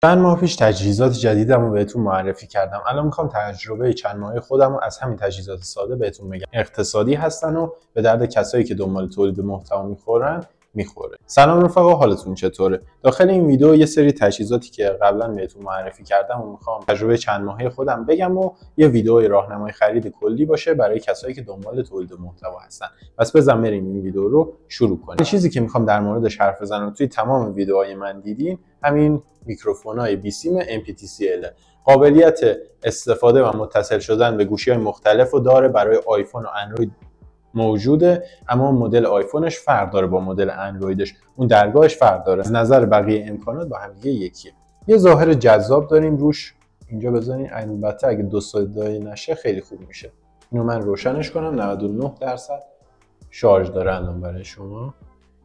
چند ماه پیش تجهیزات جدیدم رو بهتون معرفی کردم. الان میخوام تجربه چند ماهه خودم رو از همین تجهیزات ساده بهتون بگم. اقتصادی هستن و به درد کسایی که دنبال تولید محتوا میخوره. سلام رفقا، حالتون چطوره؟ داخل این ویدیو یه سری تجهیزاتی که قبلا بهتون معرفی کردم و میخوام تجربه چند ماهه خودم بگم و یه ویدیو راهنمای خرید کلی باشه برای کسایی که دنبال تولید محتوا هستن. پس بزن بریم این ویدیو رو شروع کنیم. چیزی که میخوام در موردش حرف بزنم توی تمام ویدیوهای من دیدین همین میکروفون‌های بیسیم MPTCL قابلیت استفاده و متصل شدن به گوشی‌های مختلف رو داره. برای آیفون و اندروید موجوده، اما مدل آیفونش فرق داره با مدل اندرویدش، اون درگاهش فرق داره. از نظر بقیه امکانات با هم دیگه یکیه. یه ظاهر جذاب داریم روش اینجا بزنین، البته اگه دو صدایی نشه خیلی خوب میشه. اینو من روشنش کنم. 99% شارژ داره الان برای شما.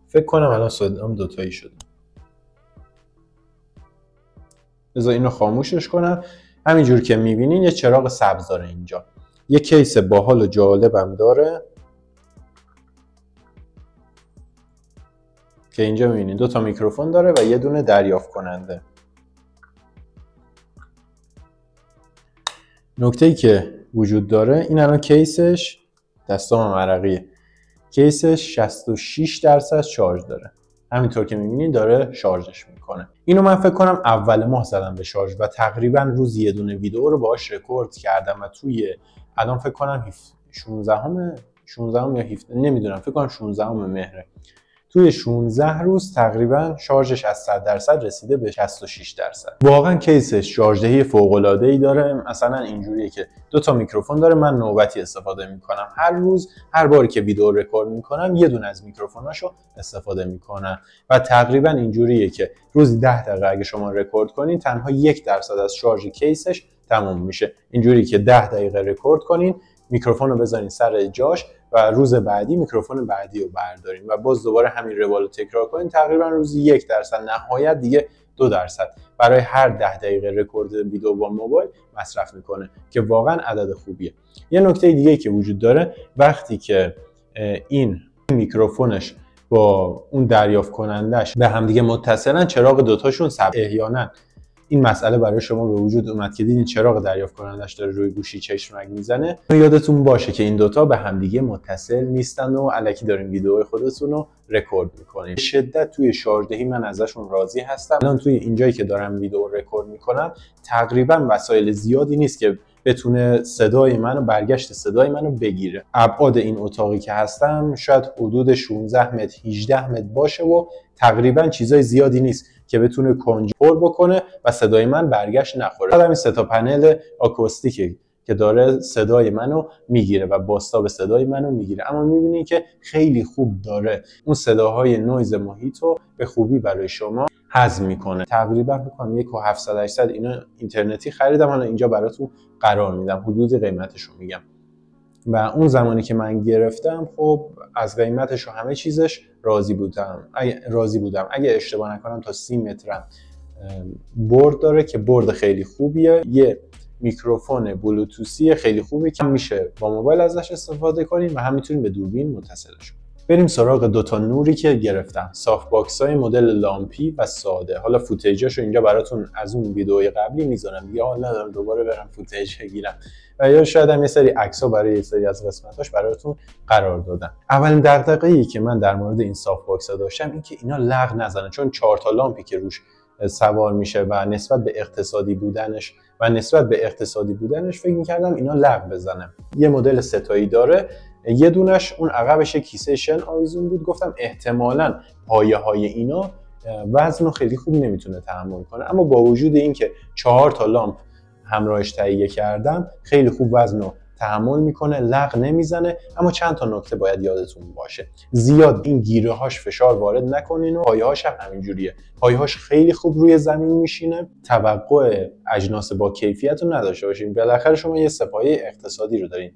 فکر کنم الان صدام دوتایی شده. بذار اینو خاموشش کنم. همینجور که میبینین یه چراغ سبز داره اینجا. یه کیس باحال و جالبم داره که اینجا میبینین 2 تا میکروفون داره و یه دونه دریافت کننده. نکته‌ای که وجود داره این الان کیسش، دستام عرقیه، کیسش 66% شارژ داره. همینطور که میبینین داره شارژش میکنه. اینو من فکر کنم اول ماه زدم به شارژ و تقریبا روزی یه دونه ویدیو رو باهاش رکورد کردم و توی الان فکر کنم 16 یا 17 نمیدونم، فکر کنم 16 مهره. توی 16 روز تقریبا شارژش از 100% رسیده به 66%. واقعا کیسش شارژدهی فوق‌العاده‌ای داره. مثلا اینجوریه که 2 تا میکروفون داره. من نوبتی استفاده میکنم. هر روز هر باری که ویدیو رکورد میکنم یه دونه از میکروفوناشو استفاده میکنم و تقریبا اینجوریه که روزی 10 دقیقه اگه شما رکورد کنین تنها 1% از شارژ کیسش تموم میشه. اینجوری که 10 دقیقه رکورد کنین، میکروفون رو بذارین سر جاش و روز بعدی میکروفون بعدی رو بردارین و باز دوباره همین روال رو تکرار کنین. تقریبا روزی 1%، نهایت دیگه 2% برای هر 10 دقیقه رکورد ویدیو با موبایل مصرف میکنه که واقعا عدد خوبیه. یه نکته دیگه که وجود داره، وقتی که این میکروفونش با اون دریافت کنندش به هم دیگه متصلن، چراغ دوتاشون احیانا این مسئله برای شما به وجود اومد که دیدین چراغ دریافت کنندش داره روی گوشی چشمک میزنه. یادتون باشه که این دوتا به همدیگه متصل نیستن و الکی دارین ویدیو خودتون رو رکورد میکنین. شدت توی شارژدهی من ازشون راضی هستم. الان توی اینجایی که دارم ویدیو رکورد میکنم تقریبا وسایل زیادی نیست که بتونه صدای منو، برگشت صدای منو بگیره. ابعاد این اتاقی که هستم شاید حدود 16 متر 18 متر باشه و تقریبا چیزای زیادی نیست که بتونه کنجکاو بکنه و صدای من برگشت نخوره. همین 3 تا پنل آکوستیکی که داره صدای منو میگیره و بازتاب صدای منو میگیره، اما میبینید که خیلی خوب داره اون صداهای نویز محیط رو به خوبی برای شما هضم میکنه. تقریبا میگم 1.700-800 اینا اینترنتی خریدم، حالا اینجا براتون قرار میدم، حدود قیمتش رو میگم. و اون زمانی که من گرفتم خب از قیمتش و همه چیزش راضی بودم. اگه اشتباه نکنم تا 30 متر برد داره که برد خیلی خوبیه. یه میکروفون بلوتوسی خیلی خوبی که میشه با موبایل ازش استفاده کنین و هم میتونین به دوربین متصلش کنین. بریم سراغ 2 تا نوری که گرفتم. سافت باکس های مدل لامپی و ساده. حالا فوتیجاشو اینجا براتون از اون ویدیوی قبلی میذارم. دیگه حالا ندارم دوباره برم فوتیج بگیرم. و یا شاید هم یه سری عکس‌ها برای یه سری از قسمتاش براتون قرار دادم. اولین دغدغه‌ای که من در مورد این سافت باکس‌ها داشتم این که اینا لغ نزنه، چون 4 تا لامپی که روش سوار میشه و نسبت به اقتصادی بودنش فکر می‌کردم اینا لغ بزنه. یه مدل 3 تایی داره. یه دونش اون عقبش کیسه شن آویزون بود. گفتم احتمالاً پایه‌های اینا وزن رو خیلی خوب نمیتونه تحمل کنه، اما با وجود اینکه 4 تا لامپ همراهش تهیه کردم خیلی خوب وزن رو تحمل میکنه، لغ نمیزنه. اما چند تا نکته باید یادتون باشه. زیاد این گیره هاش فشار وارد نکنین و پایه هاش هم همینجوریه. پایه هاش خیلی خوب روی زمین میشینه. توقع اجناس با کیفیت رو نداشته باشین. بالاخره شما یه سپایه اقتصادی رو دارین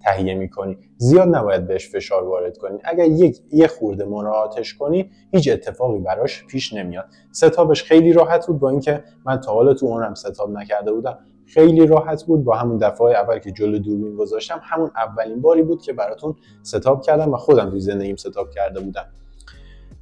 تهیه میکنی، زیاد نباید بهش فشار وارد کنی. اگر یه خورده مراعاتش کنی هیچ اتفاقی براش پیش نمیاد. ستاپش خیلی راحت بود، با اینکه من تا حالا تو اونم ستاپ نکرده بودم. خیلی راحت بود. با همون دفعه اول که جلو دوربین گذاشتم همون اولین باری بود که براتون ستاپ کردم و خودم توی زندگیم ستاپ کرده بودم.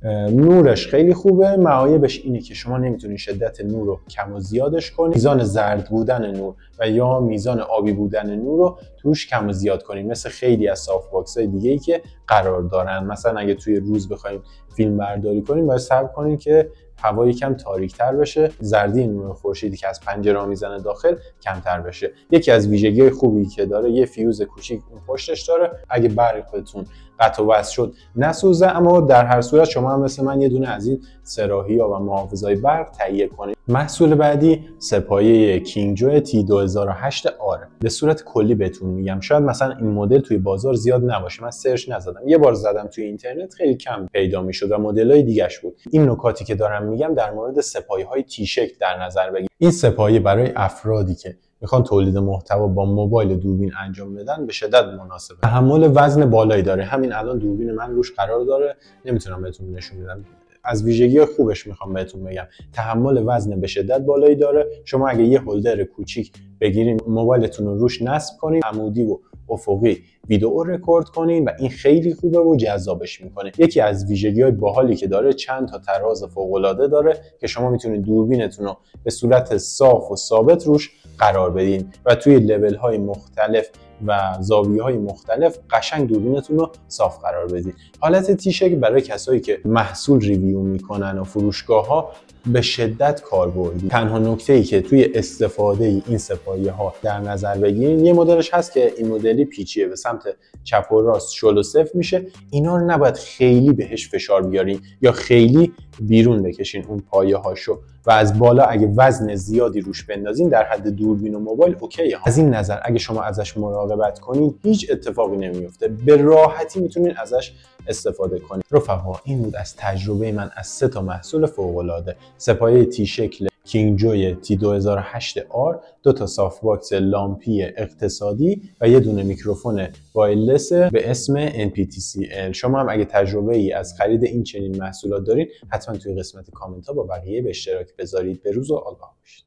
نورش خیلی خوبه. معایبش اینه که شما نمیتونید شدت نور رو کم و زیادش کنید، میزان زرد بودن نور و یا میزان آبی بودن نور رو توش کم و زیاد کنید، مثل خیلی از سافت باکس های دیگه‌ای که قرار دارن. مثلا اگه توی روز بخواید فیلم برداری کنید باید صبر کنید که هوا یکم تاریک‌تر بشه، زردی نور خورشیدی که از پنجره میزنه داخل کمتر بشه. یکی از ویژگی‌های خوبی که داره یه فیوز کوچیک اون پشتش داره، اگه برقتون قطع و وصل شد نسوزه. اما در هر صورت شما هم مثل من یه دونه از این سراحی‌ها و محافظای برق تهیه کنید. محصول بعدی سه‌پایه کینگجوی T2008R. به صورت کلی بهتون میگم، شاید مثلا این مدل توی بازار زیاد نباشه، من سرچ نزدم، یه بار زدم توی اینترنت خیلی کم پیدا میشد و مدل‌های دیگه‌اش بود. این نکاتی که دارم میگم در مورد سه‌پایه‌های تی شکل در نظر بگیرید. این سه‌پایه برای افرادی که میخوان تولید محتوا با موبایل دوربین انجام بدن به شدت مناسبه. تحمل وزن بالایی داره. همین الان دوربین من روش قرار داره، نمیتونم بهتون نشون بدم. از ویژگی خوبش میخوام بهتون بگم، تحمل وزن به شدت بالایی داره. شما اگه یه هولدر کوچیک بگیرین موبایلتون رو روش نصب کنین، عمودی و افقی ویدئو رکورد کنین و این خیلی خوبه و جذابش میکنه. یکی از ویژگی‌های باحالی که داره چند تا تراز فوق‌العاده داره که شما میتونید دوربینتون رو به صورت صاف و ثابت روش قرار بدین و توی لول‌های مختلف و زاویه‌های مختلف قشنگ دوربینتون رو صاف قرار بدید. حالت تی شکل برای کسایی که محصول ریویو میکنن و فروشگاه‌ها به شدت کاربردی. تنها نکته‌ای که توی استفاده این سه‌پایه‌ها در نظر بگیرین، یه مدلش هست که این مدلی پیچیه، به سمت چپ و راست شل و صفر میشه. اینا رو نباید خیلی بهش فشار بیارین یا خیلی بیرون بکشین اون پایه‌هاشو و از بالا اگه وزن زیادی روش بندازین در حد دوربین و موبایل اوکیه. از این نظر اگه شما ازش مراقبت کنین هیچ اتفاقی نمیفته، به راحتی میتونین ازش استفاده کنید. رفقا این بود از تجربه من از 3 تا محصول فوق‌العاده: سه‌پایه تی شکل کینگجوی T2008R، 2 تا سافت باکس لامپی اقتصادی و یه دونه میکروفون وایرلس به اسم NPTCL. شما هم اگه تجربه ای از خرید این چنین محصولات دارین حتما توی قسمت کامنت ها با بقیه به اشتراک بذارید. به روز و آگاه باشید.